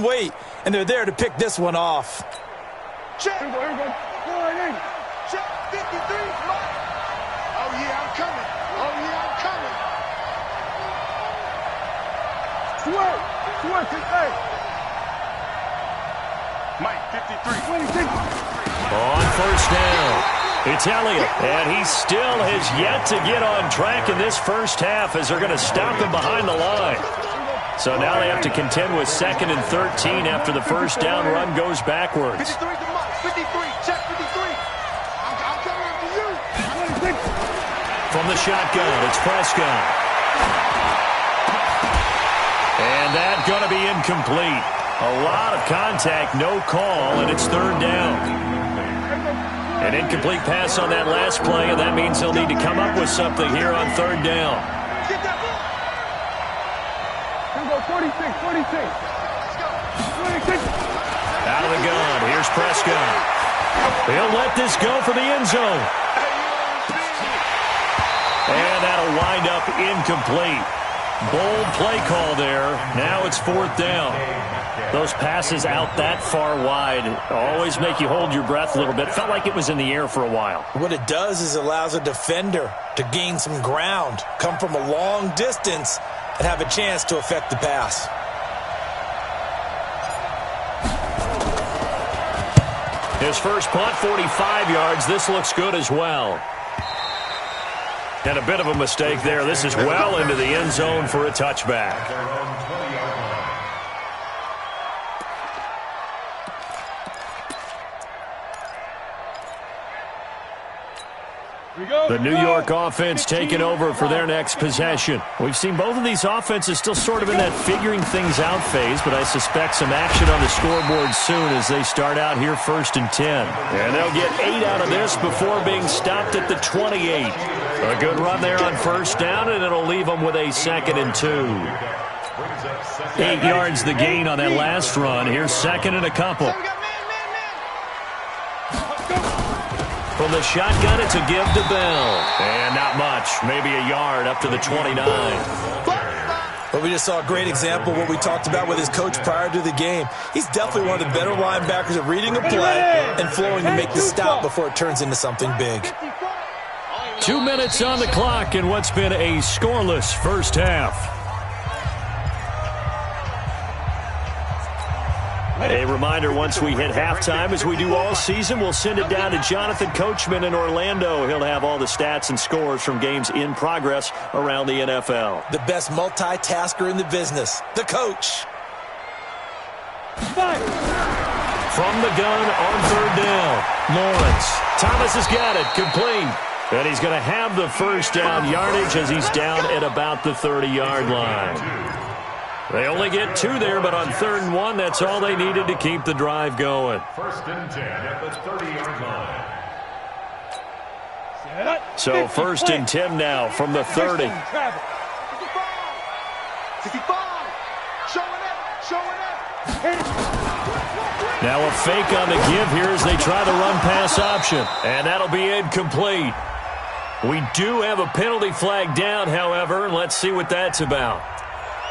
on weight, and they're there to pick this one off. Check. Check 53. Mike. Oh, yeah, I'm coming. Oh, yeah, I'm coming. Swear, hey. Mike, 53. On first down, it's Elliott, and he still has yet to get on track in this first half as they're going to stop him behind the line. So now they have to contend with 2nd and 13 after the first down run goes backwards. 53 to Mike, 53, check 53. I'm coming after you. From the shotgun, it's Prescott. And that's going to be incomplete. A lot of contact, no call, and it's 3rd down. An incomplete pass on that last play, and that means they'll need to come up with something here on 3rd down. Get that ball. 46. Out of the gun, here's Prescott. He'll let this go for the end zone. And that'll wind up incomplete. Bold play call there. Now it's 4th down. Those passes out that far wide always make you hold your breath a little bit. Felt like it was in the air for a while. What it does is allows a defender to gain some ground, come from a long distance, and have a chance to affect the pass. His first punt, 45 yards. This looks good as well. And a bit of a mistake there. This is well into the end zone for a touchback. The New York offense taking over for their next possession. We've seen both of these offenses still sort of in that figuring things out phase, but I suspect some action on the scoreboard soon as they start out here 1st and 10. And they'll get 8 out of this before being stopped at the 28. A good run there on first down, and it'll leave them with a 2nd and 2. 8 yards the gain on that last run. Here's 2nd and a couple. From the shotgun, it's a give to Bell. And not much. Maybe a yard up to the 29. But we just saw a great example of what we talked about with his coach prior to the game. He's definitely one of the better linebackers at reading a play and flowing to make the stop before it turns into something big. 2 minutes on the clock in what's been a scoreless first half. A reminder, once we hit halftime, as we do all season, we'll send it down to Jonathan Coachman in Orlando. He'll have all the stats and scores from games in progress around the NFL. The best multitasker in the business, the coach. From the gun on 3rd down, Lawrence. Thomas has got it, complete. And he's going to have the first down yardage as he's down at about the 30-yard line. They only get 2 there, but on 3rd and 1, that's all they needed to keep the drive going. 1st and 10 at the 30-yard line. So 1st and 10 now from the 30. 55. Showing up. Now a fake on the give here as they try the run-pass option. And that'll be incomplete. We do have a penalty flag down, however, and let's see what that's about.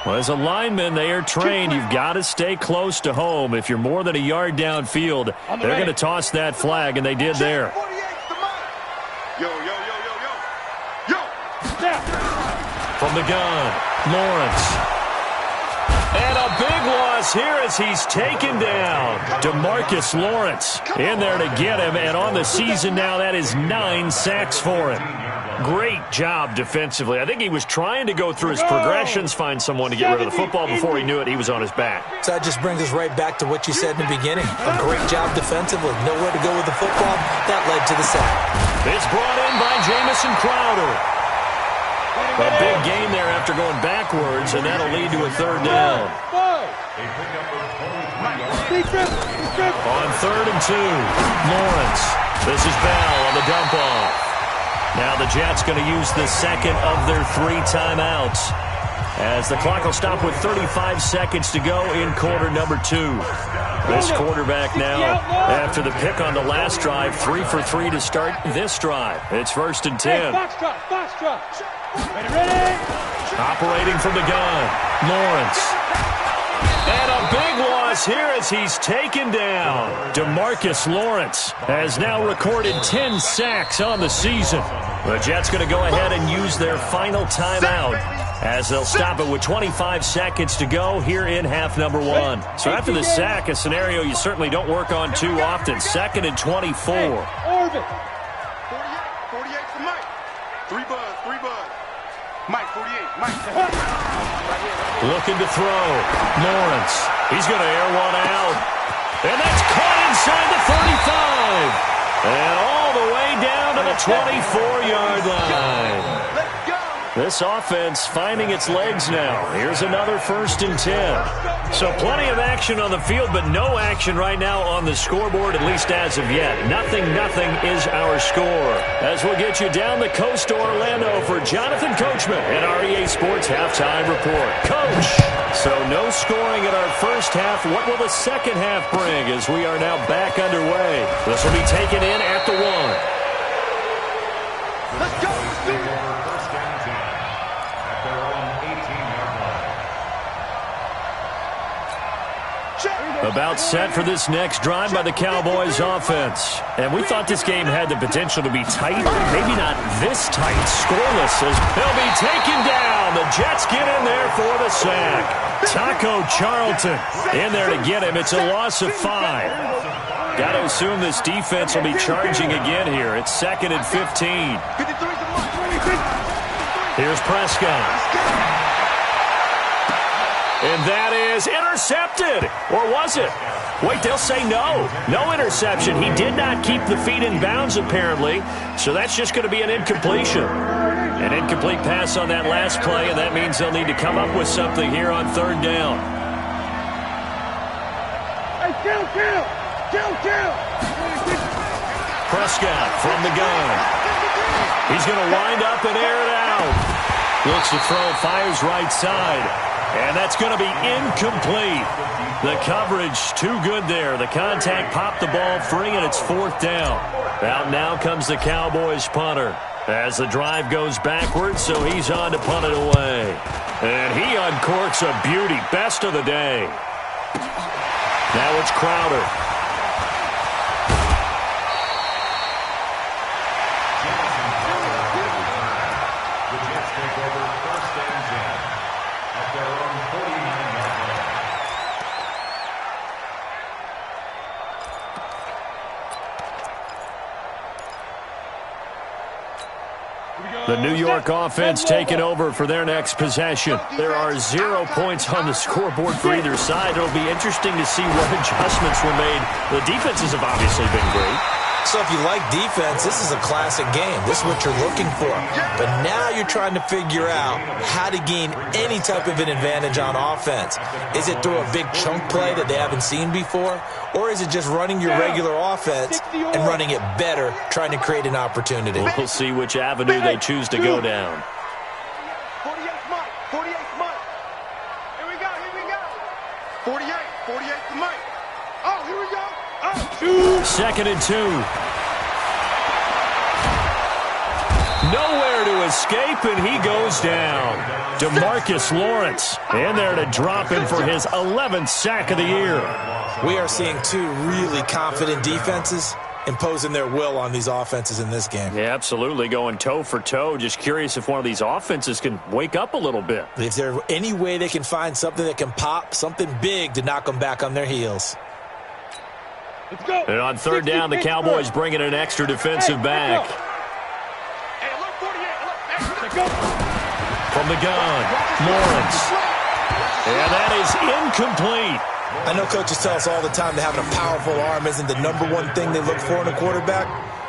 Well, as a lineman, they are trained. You've got to stay close to home. If you're more than a yard downfield, they're going to toss that flag, and they did there. Yo. From the gun, Lawrence. And a big loss here as he's taken down. DeMarcus Lawrence in there to get him, and on the season now, that is 9 sacks for him. Great job defensively. I think he was trying to go through his progressions, find someone to get rid of the football. Before he knew it, he was on his back. So that just brings us right back to what you said in the beginning. A great job defensively. Nowhere to go with the football. That led to the sack. It's brought in by Jamison Crowder. A big gain there after going backwards, and that'll lead to a 3rd down. On 3rd and 2, Lawrence. This is Bell on the dump off. Now the Jets going to use the 2nd of their 3 timeouts as the clock will stop with 35 seconds to go in quarter number 2. This quarterback now, after the pick on the last drive, 3 for 3 to start this drive. It's 1st and 10. Operating from the gun, Lawrence. And a big loss here as he's taken down. DeMarcus Lawrence has now recorded 10 sacks on the season. The Jets going to go ahead and use their final timeout as they'll stop it with 25 seconds to go here in half number 1. So after the sack, a scenario you certainly don't work on too often. 2nd and 24. 48 for Mike. 3 buzz. Mike, 48, Mike. Looking to throw. Lawrence. He's going to air one out. And that's caught inside the 35. And all the way down to the 24-yard line. Let's go. This offense finding its legs now. Here's another 1st and 10. So plenty of action on the field, but no action right now on the scoreboard, at least as of yet. Nothing is our score. As we'll get you down the coast to Orlando for Jonathan Coachman at our EA Sports Halftime Report. Coach, so no scoring in our first half. What will the second half bring as we are now back underway? This will be taken in at the 1. Let's go. First and 10 at their own 18-yard line. About set for this next drive by the Cowboys offense. And we thought this game had the potential to be tight. Maybe not this tight. Scoreless as they'll be taken down. The Jets get in there for the sack. Taco Charlton in there to get him. It's a loss of 5. Got to assume this defense will be charging again here. It's 2nd and 15. Here's Prescott. And that is intercepted. Or was it? Wait, they'll say no. No interception. He did not keep the feet in bounds, apparently. So that's just going to be an incompletion. An incomplete pass on that last play, and that means they'll need to come up with something here on 3rd down. Hey, kill. Prescott from the gun. He's going to wind up and air it out. Looks to throw, fires right side. And that's going to be incomplete. The coverage too good there. The contact popped the ball free, and it's 4th down. Out now comes the Cowboys punter as the drive goes backwards, so he's on to punt it away. And he uncorks a beauty. Best of the day. Now it's Crowder. The Jets take over 1st and 10 at their own 49-yard line. The New York offense taking over for their next possession. There are 0 points on the scoreboard for either side. It'll be interesting to see what adjustments were made. The defenses have obviously been great. So if you like defense, this is a classic game. This is what you're looking for. But now you're trying to figure out how to gain any type of an advantage on offense. Is it through a big chunk play that they haven't seen before? Or is it just running your regular offense and running it better, trying to create an opportunity? We'll see which avenue they choose to go down. 48 Mike. Here we go. 48 for Mike. Oh, here we go. 2nd and 2. Nowhere to escape, and he goes down. DeMarcus Lawrence in there to drop him for his 11th sack of the year. We are seeing 2 really confident defenses imposing their will on these offenses in this game. Yeah, absolutely, going toe for toe. Just curious if one of these offenses can wake up a little bit. If there's any way they can find something that can pop, something big to knock them back on their heels. Let's go. And on 3rd down, the Cowboys bring in an extra defensive back. Hey, look, 48. Look. From the gun, Lawrence. And that is incomplete. I know coaches tell us all the time that having a powerful arm isn't the #1 thing they look for in a quarterback.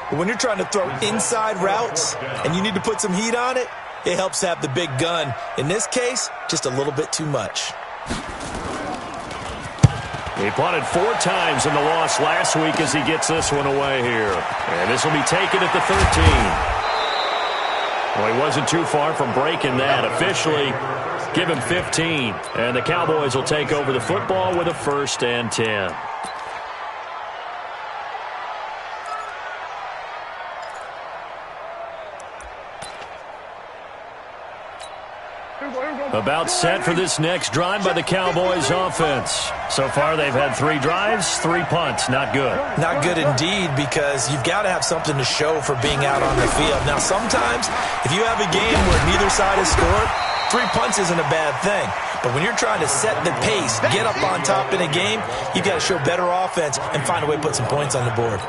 But when you're trying to throw inside routes and you need to put some heat on it, it helps to have the big gun. In this case, just a little bit too much. He punted 4 times in the loss last week as he gets this one away here. And this will be taken at the 13. Well, he wasn't too far from breaking that. Officially, give him 15. And the Cowboys will take over the football with a 1st and 10. Here we go. About set for this next drive by the Cowboys offense. So far, they've had 3 drives, 3 punts. Not good. Not good indeed, because you've got to have something to show for being out on the field. Now, sometimes, if you have a game where neither side has scored, 3 punts isn't a bad thing. But when you're trying to set the pace, get up on top in a game, you've got to show better offense and find a way to put some points on the board.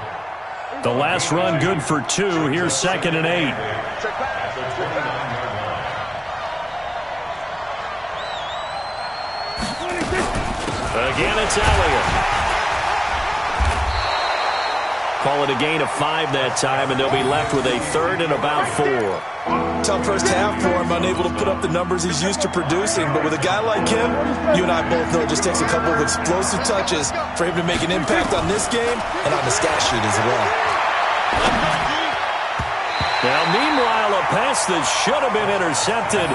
The last run good for 2. Here's 2nd and 8. Again, it's Elliott. Call it a gain of 5 that time, and they'll be left with a 3rd and about 4. Tough first half for him, unable to put up the numbers he's used to producing. But with a guy like him, you and I both know it just takes a couple of explosive touches for him to make an impact on this game and on the stat sheet as well. Now, meanwhile, a pass that should have been intercepted,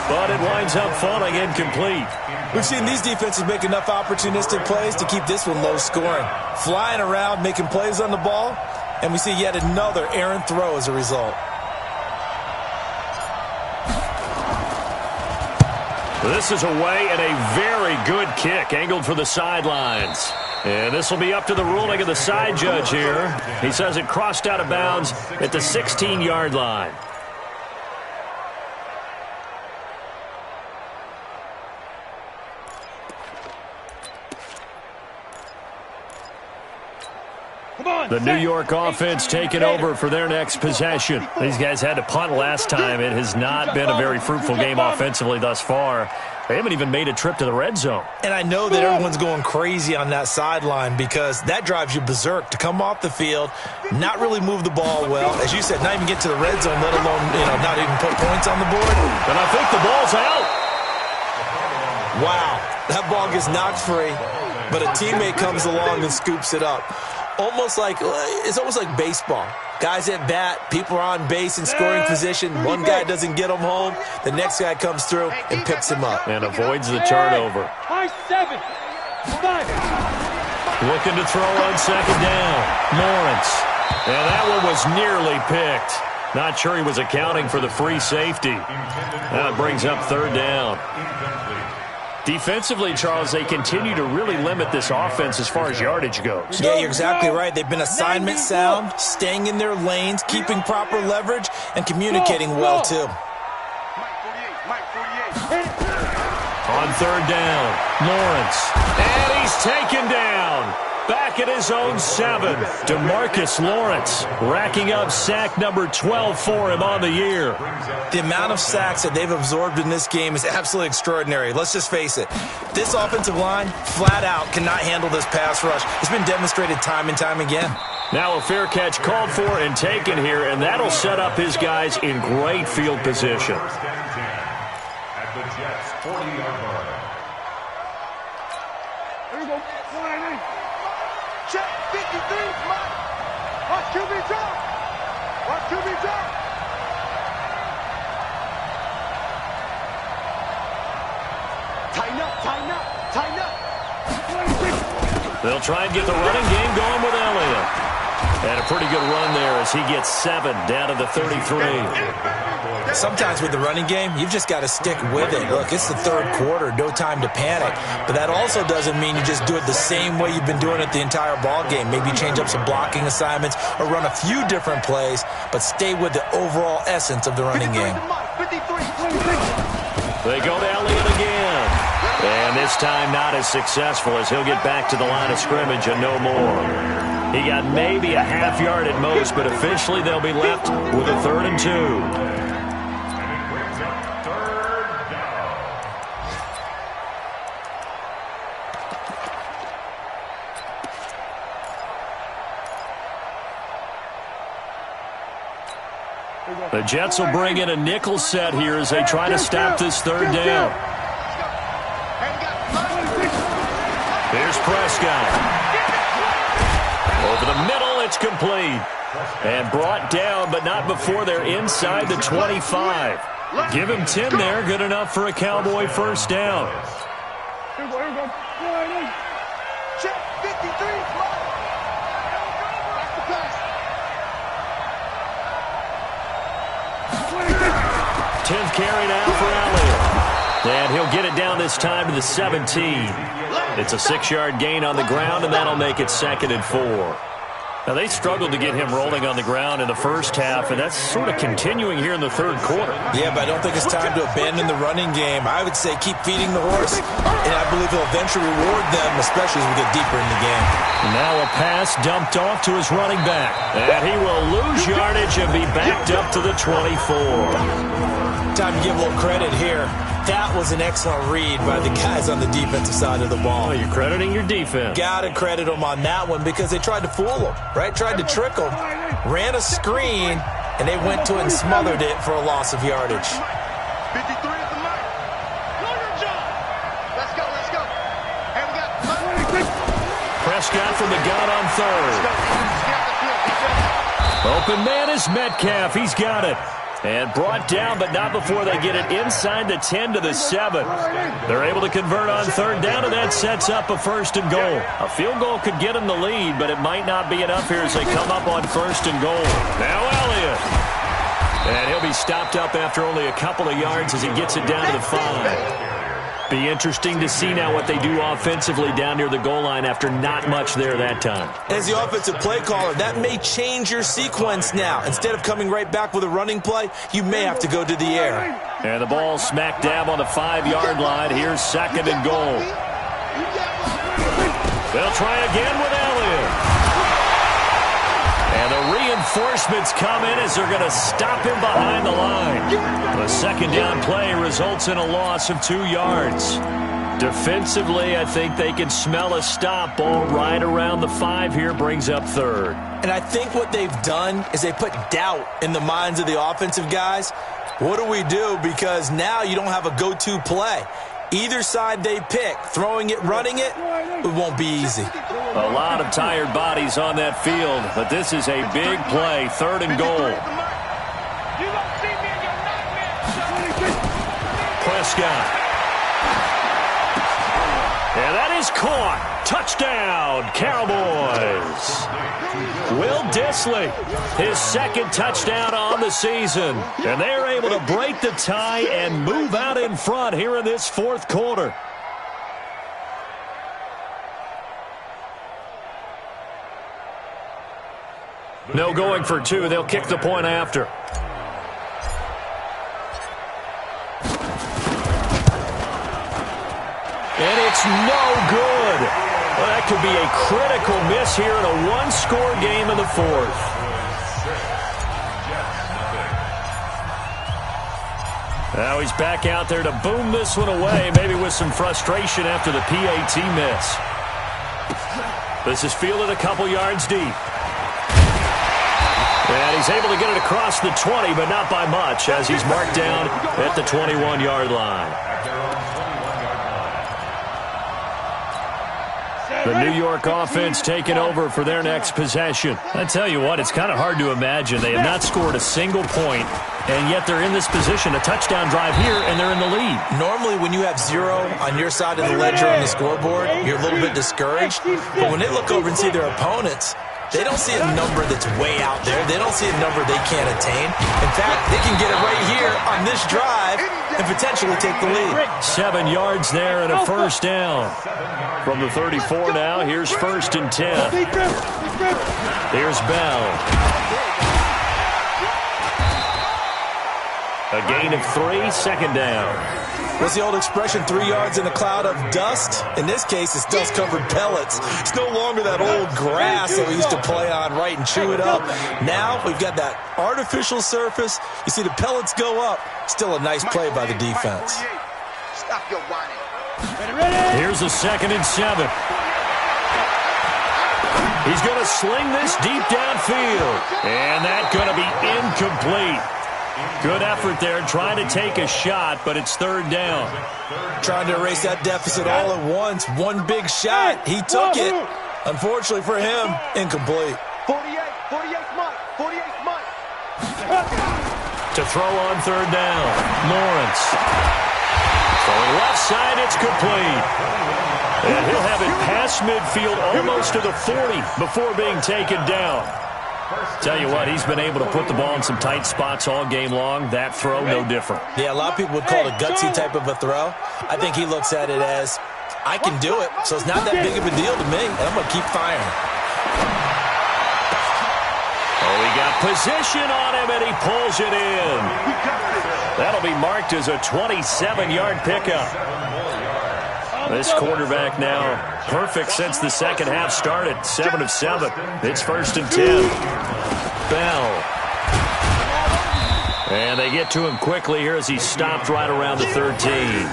but it winds up falling incomplete. We've seen these defenses make enough opportunistic plays to keep this one low scoring. Flying around, making plays on the ball, and we see yet another errant throw as a result. This is away and a very good kick, angled for the sidelines. And this will be up to the ruling of the side judge here. He says it crossed out of bounds at the 16-yard line. The New York offense taking over for their next possession. These guys had to punt last time. It has not been a very fruitful game offensively thus far. They haven't even made a trip to the red zone. And I know that everyone's going crazy on that sideline because that drives you berserk to come off the field, not really move the ball well. As you said, not even get to the red zone, let alone, not even put points on the board. And I think the ball's out. Wow, that ball gets knocked free, but a teammate comes along and scoops it up. It's almost like baseball. Guys at bat, people are on base in scoring position. One guy doesn't get him home. The next guy comes through and picks him up. And avoids the turnover. Looking to throw on 2nd down. Lawrence. And that one was nearly picked. Not sure he was accounting for the free safety. That brings up 3rd down. Defensively, Charles, they continue to really limit this offense as far as yardage goes. Yeah, you're exactly right. They've been assignment sound, staying in their lanes, keeping proper leverage, and communicating well, too. On 3rd down, Lawrence. And he's taken down. Back at his own 7. DeMarcus Lawrence racking up sack number 12 for him on the year. The amount of sacks that they've absorbed in this game is absolutely extraordinary. Let's just face it. This offensive line, flat out, cannot handle this pass rush. It's been demonstrated time and time again. Now a fair catch called for and taken here, and that'll set up his guys in great field position. At the Jets' 40-yard line. Check 53, Mike. Watch QB drop. Watch QB drop. Tighten up, tighten up, tighten up. They'll try and get the running game going with Elliott. And a pretty good run there as he gets 7 down to the 33. Sometimes with the running game, you've just got to stick with it. Look, it's the 3rd quarter, no time to panic. But that also doesn't mean you just do it the same way you've been doing it the entire ball game. Maybe change up some blocking assignments or run a few different plays, but stay with the overall essence of the running game. They go to Elliott again. And this time not as successful as he'll get back to the line of scrimmage and no more. He got maybe a half yard at most, but officially they'll be left with a 3rd and 2. The Jets will bring in a nickel set here as they try to stop this 3rd down. Here's Prescott. Over the middle, it's complete. And brought down, but not before they're inside the 25. Give him 10 there, good enough for a Cowboy 1st down. Check 53, Mike. 10th carry now for Elliott. And he'll get it down this time to the 17. It's a 6-yard gain on the ground, and that'll make it 2nd and 4. Now, they struggled to get him rolling on the ground in the first half, and that's sort of continuing here in the third quarter. Yeah, but I don't think it's time to abandon the running game. I would say keep feeding the horse, and I believe he'll eventually reward them, especially as we get deeper in the game. Now a pass dumped off to his running back, and he will lose yardage and be backed up to the 24. Time to give a little credit here. That was an excellent read by the guys on the defensive side of the ball. Oh, you're crediting your defense. Got to credit them on that one because they tried to fool them, right? Tried to trick them, ran a screen, and they went to it and smothered it for a loss of yardage. 53 at the mic. Let's go, let's go. And we got Prescott from the gun on third. Open man is Metcalf. He's got it. And brought down, but not before they get it inside the 10 to the 7. They're able to convert on third down, and that sets up a 1st and goal. A field goal could get them the lead, but it might not be enough here as they come up on 1st and goal. Now Elliott. And he'll be stopped up after only a couple of yards as he gets it down to the 5. Be interesting to see now what they do offensively down near the goal line after not much there that time. As the offensive play caller, that may change your sequence now. Instead of coming right back with a running play, you may have to go to the air. And the ball smack dab on the 5-yard line. Here's 2nd and goal. They'll try again with Elliott. And the reinforcements come in as they're going to stop him behind the line. The 2nd down play results in a loss of 2 yards. Defensively, I think they can smell a stop. Ball right around the 5 here brings up 3rd. And I think what they've done is they put doubt in the minds of the offensive guys. What do we do? Because now you don't have a go-to play. Either side they pick, throwing it, running it, it won't be easy. A lot of tired bodies on that field, but this is a big play, 3rd and goal. Prescott. And that is caught. Touchdown, Cowboys. Will Dissly, his 2nd touchdown on the season. And they're able to break the tie and move out in front here in this 4th quarter. No going for 2. They'll kick the point after. And it's no good. Well, that could be a critical miss here in a 1-score game in the 4th. Now he's back out there to boom this one away, maybe with some frustration after the PAT miss. This is fielded a couple yards deep. And he's able to get it across the 20, but not by much, as he's marked down at the 21-yard line. The New York offense taking over for their next possession. I tell you what, it's kind of hard to imagine. They have not scored a single point, and yet they're in this position, a touchdown drive here, and they're in the lead. Normally, when you have 0 on your side of the ledger on the scoreboard, you're a little bit discouraged. But when they look over and see their opponents, they don't see a number that's way out there. They don't see a number they can't attain. In fact, they can get it right here on this drive and potentially take the lead. 7 yards there and a 1st down. From the 34 now, here's 1st and 10. Here's Bell. A gain of 3, 2nd down. What's the old expression, 3 yards in a cloud of dust? In this case, it's dust-covered pellets. It's no longer that old grass that we used to play on, right, and chew it up. Now we've got that artificial surface. You see the pellets go up. Still a nice play by the defense. Stop your whining. Here's a 2nd and 7. He's going to sling this deep downfield. And that's going to be incomplete. Good effort there, trying to take a shot, but it's 3rd down. Trying to erase that deficit all at once. One big shot. He took it. Unfortunately for him, incomplete. 48th month. 48th month. To throw on 3rd down, Lawrence. Throwing left side, it's complete. And he'll have it past midfield, almost to the 40, before being taken down. Tell you what, he's been able to put the ball in some tight spots all game long. That throw, no different. Yeah, a lot of people would call it a gutsy type of a throw. I think he looks at it as, I can do it, so it's not that big of a deal to me, and I'm going to keep firing. Oh, he got position on him, and he pulls it in. That'll be marked as a 27-yard pickup. This quarterback now perfect since the second half started. 7 of 7. It's 1st and 10. Bell. And they get to him quickly here as he stopped right around the 13.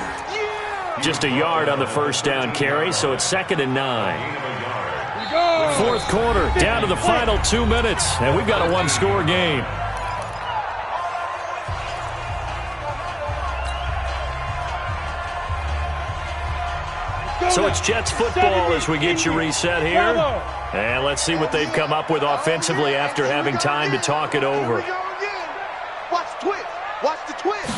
Just a yard on the first down carry, so it's 2nd and 9. Fourth quarter, down to the final 2 minutes, and we've got a one-score game. So it's Jets football as we get you reset here. And let's see what they've come up with offensively after having time to talk it over. Watch the twist. Watch the twist.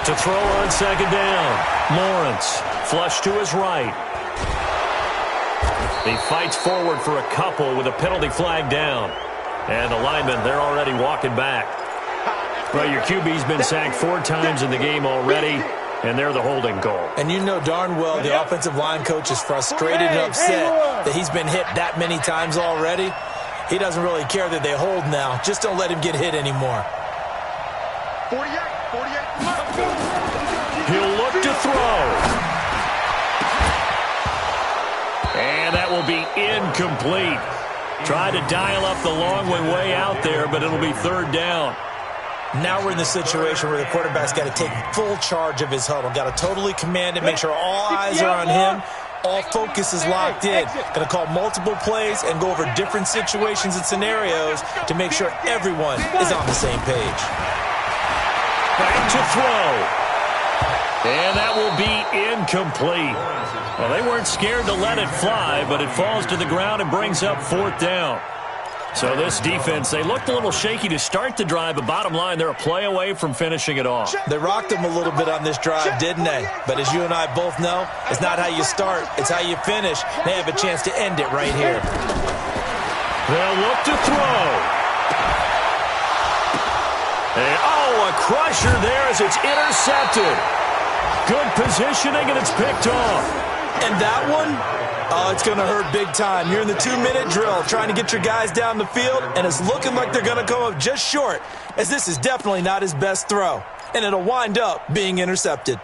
To throw on 2nd down. Lawrence, flush to his right. He fights forward for a couple with a penalty flag down. And the linemen, they're already walking back. Well, your QB's been sacked 4 times in the game already. And they're the holding goal. And you know darn well the offensive line coach is frustrated and upset that he's been hit that many times already. He doesn't really care that they hold now. Just don't let him get hit anymore. 48. He'll look to throw. And that will be incomplete. Tried to dial up the long way out there, but it'll be 3rd down. Now we're in the situation where the quarterback's got to take full charge of his huddle. Got to totally command it, make sure all eyes are on him. All focus is locked in. Going to call multiple plays and go over different situations and scenarios to make sure everyone is on the same page. Back to throw. And that will be incomplete. Well, they weren't scared to let it fly, but it falls to the ground and brings up 4th down. So this defense, they looked a little shaky to start the drive, but bottom line, they're a play away from finishing it off. They rocked them a little bit on this drive, didn't they? But as you and I both know, it's not how you start, it's how you finish. They have a chance to end it right here. They'll look to throw. And, a crusher there as it's intercepted. Good positioning, and it's picked off. And that one? Oh, it's going to hurt big time. You're in the 2-minute drill trying to get your guys down the field, and it's looking like they're going to come up just short, as this is definitely not his best throw, and it'll wind up being intercepted.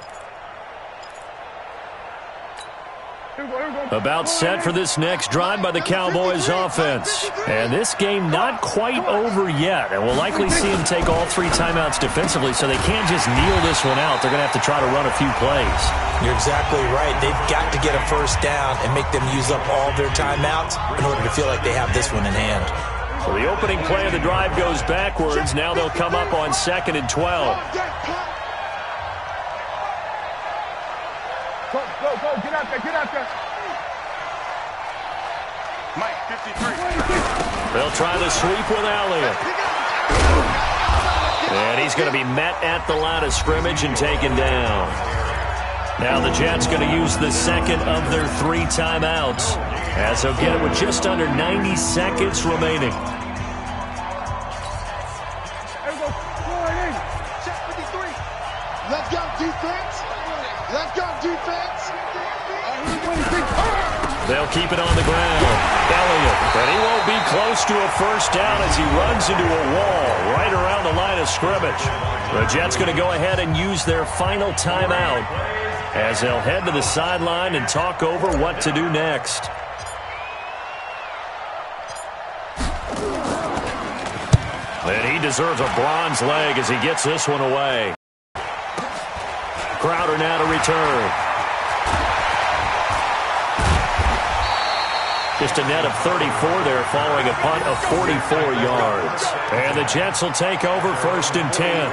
About set for this next drive by the Cowboys offense. And this game not quite over yet, and we'll likely see them take all 3 timeouts defensively, so they can't just kneel this one out. They're going to have to try to run a few plays. You're exactly right. They've got to get a first down and make them use up all their timeouts in order to feel like they have this one in hand. So the opening play of the drive goes backwards. Now they'll come up on 2nd and 12. Go, get out there. Mike, 53. They'll try the sweep with Elliott. And he's going to be met at the line of scrimmage and taken down. Now the Jets going to use the 2nd of their 3 timeouts, as they'll get it with just under 90 seconds remaining. Let's go, defense. They'll keep it on the ground. Elliott, and he won't be close to a first down as he runs into a wall right around the line of scrimmage. The Jets going to go ahead and use their final timeout as they'll head to the sideline and talk over what to do next. And he deserves a bronze leg as he gets this one away. Crowder now to return. Just a net of 34 there following a punt of 44 yards. And the Jets will take over 1st and 10.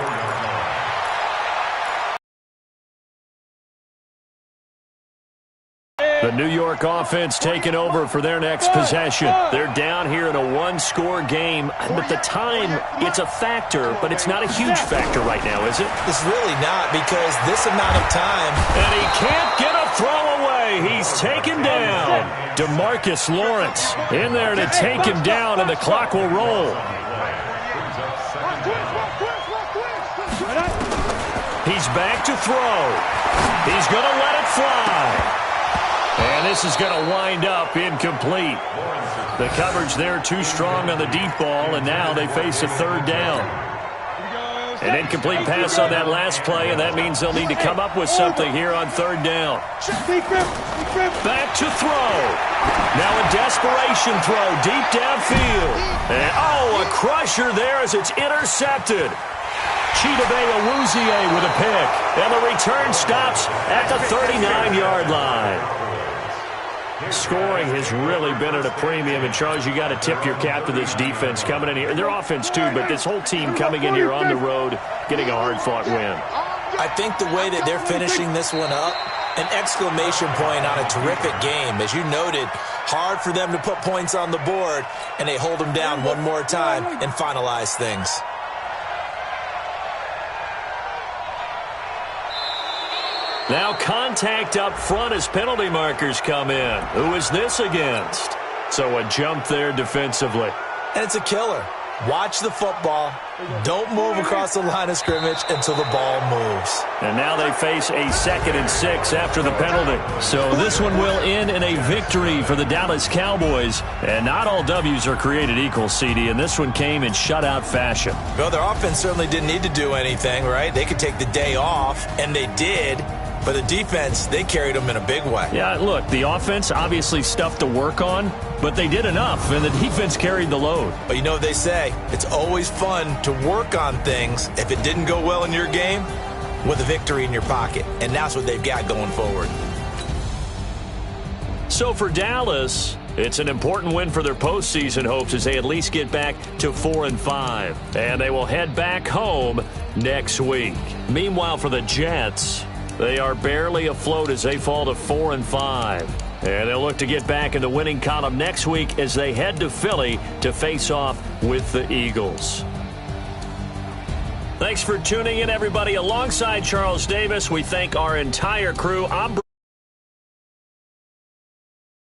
The New York offense taking over for their next possession. They're down here in a 1-score game. But the time, it's a factor, but it's not a huge factor right now, is it? It's really not, because this amount of time. And he can't get a throw away. away. He's taken down. DeMarcus Lawrence in there to take him down, and the clock will roll. He's back to throw. He's going to let it fly. And this is going to wind up incomplete. The coverage there too strong on the deep ball, and now they face a third down. An incomplete pass on that last play, and that means they'll need to come up with something here on third down. Back to throw. Now a desperation throw deep downfield. And, a crusher there as it's intercepted. Chidobe Awuzie with a pick. And the return stops at the 39-yard line. Scoring has really been at a premium, and Charles, you got to tip your cap to this defense coming in here. Their offense too, but this whole team coming in here on the road, getting a hard-fought win. I think the way that they're finishing this one up, an exclamation point on a terrific game. As you noted, hard for them to put points on the board, and they hold them down one more time and finalize things. Now contact up front as penalty markers come in. Who is this against? So a jump there defensively. And it's a killer. Watch the football. Don't move across the line of scrimmage until the ball moves. And now they face a 2nd and 6 after the penalty. So this one will end in a victory for the Dallas Cowboys. And not all W's are created equal, CD, and this one came in shutout fashion. Well, their offense certainly didn't need to do anything, right? They could take the day off, and they did. But the defense, they carried them in a big way. Yeah, look, the offense obviously stuff to work on, but they did enough, and the defense carried the load. But you know what they say, it's always fun to work on things if it didn't go well in your game with a victory in your pocket. And that's what they've got going forward. So for Dallas, it's an important win for their postseason hopes as they at least get back to 4-5. And they will head back home next week. Meanwhile, for the Jets, they are barely afloat as they fall to 4-5. And they'll look to get back in the winning column next week as they head to Philly to face off with the Eagles. Thanks for tuning in, everybody. Alongside Charles Davis, we thank our entire crew.